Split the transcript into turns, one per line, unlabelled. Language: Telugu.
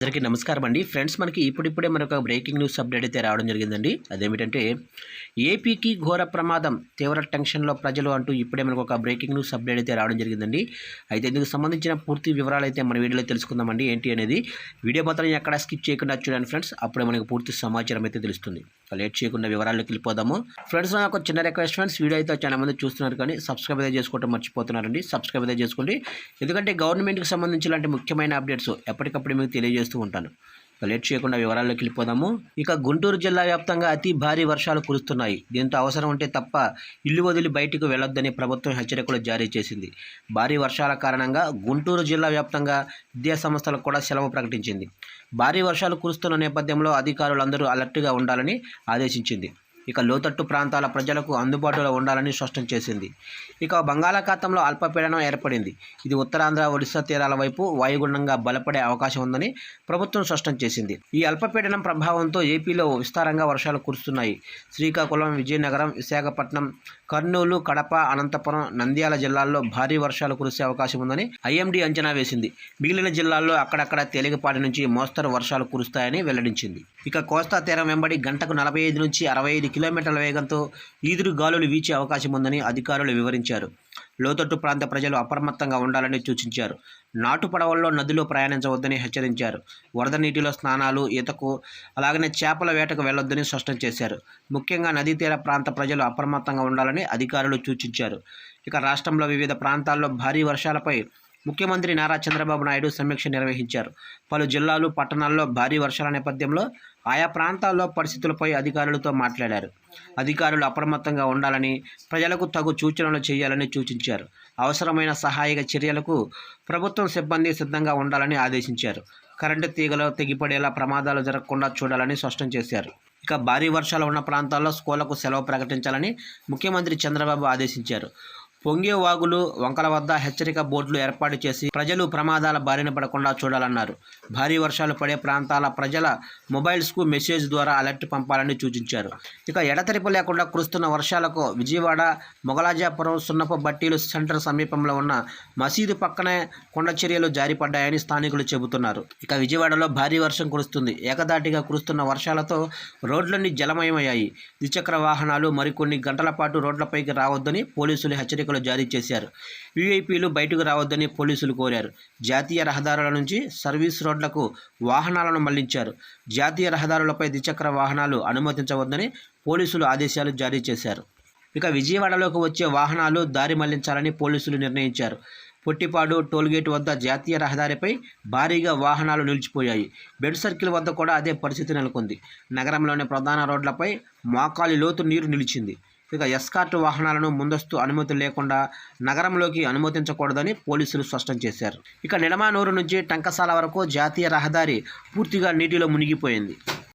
అందరికీ నమస్కారం అండి ఫ్రెండ్స్. మనకి ఇప్పుడిప్పుడే మనకు బ్రేకింగ్ న్యూస్ అప్డేట్ అయితే రావడం జరిగిందండి. అదేమిటంటే ఏపీకి ఘోర ప్రమాదం, తీవ్ర టెన్షన్లో ప్రజలు అంటూ ఇప్పుడే మనకు ఒక బ్రేకింగ్ న్యూస్ అప్డేట్ అయితే రావడం జరిగిందండి. అయితే ఇందుకు సంబంధించిన పూర్తి వివరాలు అయితే మన వీడియోలో తెలుసుకుందామండి. ఏంటి అనేది వీడియో మాత్రం ఎక్కడ స్కిప్ చేయకుండా చూడండి ఫ్రెండ్స్. అప్పుడే మనకు పూర్తి సమాచారం అయితే తెలుస్తుంది. లేట్ చేయకుండా వివరాల్లోకి వెళ్ళిపోదాము. ఫ్రెండ్స్, నాకు చిన్న రిక్వెస్ట్ ఫ్రెండ్స్, వీడియో అయితే చాలా మంది చూస్తున్నారు కానీ సబ్స్క్రైబ్ అయితే చేసుకోవడం మర్చిపోతున్నారండి. సబ్స్క్రైబ్ అయితే చేసుకోండి, ఎందుకంటే గవర్నమెంట్కి సంబంధించి ఇలాంటి ముఖ్యమైన అప్డేట్స్ ఎప్పటికప్పుడు మీకు తెలియజేస్తూ ఉంటాను. లేట్ చేయకుండా వివరాల్లోకి వెళ్ళిపోదాము. ఇక గుంటూరు జిల్లా వ్యాప్తంగా అతి భారీ వర్షాలు కురుస్తున్నాయి. దీంతో అవసరం ఉంటే తప్ప ఇల్లు వదిలి బయటకు వెళ్లొద్దని ప్రభుత్వం హెచ్చరికలు జారీ చేసింది. భారీ వర్షాల కారణంగా గుంటూరు జిల్లా వ్యాప్తంగా విద్యా సంస్థలకు కూడా సెలవు ప్రకటించింది. భారీ వర్షాలు కురుస్తున్న నేపథ్యంలో అధికారులందరూ అలర్ట్గా ఉండాలని ఆదేశించింది. ఇక లోతట్టు ప్రాంతాల ప్రజలకు అందుబాటులో ఉండాలని స్పష్టం చేసింది. ఇక బంగాళాఖాతంలో అల్పపీడనం ఏర్పడింది. ఇది ఉత్తరాంధ్ర, ఒడిశా తీరాల వైపు వాయుగుండంగా బలపడే అవకాశం ఉందని ప్రభుత్వం స్పష్టం చేసింది. ఈ అల్పపీడనం ప్రభావంతో ఏపీలో విస్తారంగా వర్షాలు కురుస్తున్నాయి. శ్రీకాకుళం, విజయనగరం, విశాఖపట్నం, కర్నూలు, కడప, అనంతపురం, నంద్యాల జిల్లాల్లో భారీ వర్షాలు కురిసే అవకాశం ఉందని ఐఎండీ అంచనా వేసింది. మిగిలిన జిల్లాల్లో అక్కడక్కడ తేలికపాటి నుంచి మోస్తరు వర్షాలు కురుస్తాయని వెల్లడించింది. ఇక కోస్తా తీరం వెంబడి గంటకు 45 నుంచి 65 కిలోమీటర్ల వేగంతో ఈదురు గాలులు వీచే అవకాశం ఉందని అధికారులు వివరించారు. లోతట్టు ప్రాంత ప్రజలు అప్రమత్తంగా ఉండాలని సూచించారు. నాటు పడవల్లో నదిలో ప్రయాణించవద్దని హెచ్చరించారు. వరద నీటిలో స్నానాలు, ఈతకు, అలాగనే చేపల వేటకు వెళ్లొద్దని స్పష్టం చేశారు. ముఖ్యంగా నదీ తీర ప్రాంత ప్రజలు అప్రమత్తంగా ఉండాలని అధికారులు సూచించారు. ఇక రాష్ట్రంలో వివిధ ప్రాంతాల్లో భారీ వర్షాలపై ముఖ్యమంత్రి నారా చంద్రబాబు నాయుడు సమీక్ష నిర్వహించారు. పలు జిల్లాలు, పట్టణాల్లో భారీ వర్షాల నేపథ్యంలో ఆయా ప్రాంతాల్లో పరిస్థితులపై అధికారులతో మాట్లాడారు. అధికారులు అప్రమత్తంగా ఉండాలని, ప్రజలకు తగు సూచనలు చేయాలని సూచించారు. అవసరమైన సహాయక చర్యలకు ప్రభుత్వం సిబ్బంది సిద్ధంగా ఉండాలని ఆదేశించారు. కరెంటు తీగలు తెగిపడేలా ప్రమాదాలు జరగకుండా చూడాలని స్పష్టం చేశారు. ఇక భారీ వర్షాలు ఉన్న ప్రాంతాల్లో స్కూళ్లకు సెలవు ప్రకటించాలని ముఖ్యమంత్రి చంద్రబాబు ఆదేశించారు. పొంగే వాగులు, వంకల వద్ద హెచ్చరిక బోర్డులు ఏర్పాటు చేసి ప్రజలు ప్రమాదాల బారిన పడకుండా చూడాలన్నారు. భారీ వర్షాలు పడే ప్రాంతాల ప్రజల మొబైల్స్కు మెసేజ్ ద్వారా అలర్ట్ పంపాలని సూచించారు. ఇక ఎడతెరిపి లేకుండా కురుస్తున్న వర్షాలకు విజయవాడ, మొగలాజాపురం, సున్నపు బట్టీలు సెంటర్ సమీపంలో ఉన్న మసీదు పక్కనే కొండ చర్యలు జారిపడ్డాయని స్థానికులు చెబుతున్నారు. ఇక విజయవాడలో భారీ వర్షం కురుస్తుంది. ఏకదాటిగా కురుస్తున్న వర్షాలతో రోడ్లన్నీ జలమయమయ్యాయి. ద్విచక్ర వాహనాలు మరికొన్ని గంటల పాటు రోడ్లపైకి రావద్దని పోలీసులు హెచ్చరికలు జారీ చేశారు. వీఐపీలు బయటకు రావద్దని పోలీసులు కోరారు. జాతీయ రహదారుల నుంచి సర్వీస్ రోడ్లకు వాహనాలను మళ్లించారు. జాతీయ రహదారులపై ద్విచక్ర వాహనాలు అనుమతించవద్దని పోలీసులు ఆదేశాలు జారీ చేశారు. ఇక విజయవాడలోకి వచ్చే వాహనాలు దారి మళ్లించాలని పోలీసులు నిర్ణయించారు. పొట్టిపాడు టోల్గేట్ వద్ద జాతీయ రహదారిపై భారీగా వాహనాలు నిలిచిపోయాయి. బెడ్ సర్కిల్ వద్ద కూడా అదే పరిస్థితి నెలకొంది. నగరంలోని ప్రధాన రోడ్లపై మోకాలి లోతు నీరు నిలిచింది. ఇక ఎస్కార్ట్ వాహనాలను ముందస్తు అనుమతి లేకుండా నగరంలోకి అనుమతించకూడదని పోలీసులు స్పష్టం చేశారు. ఇక నిడమానూరు నుంచి టంకసాల వరకు జాతీయ రహదారి పూర్తిగా నీటిలో మునిగిపోయింది.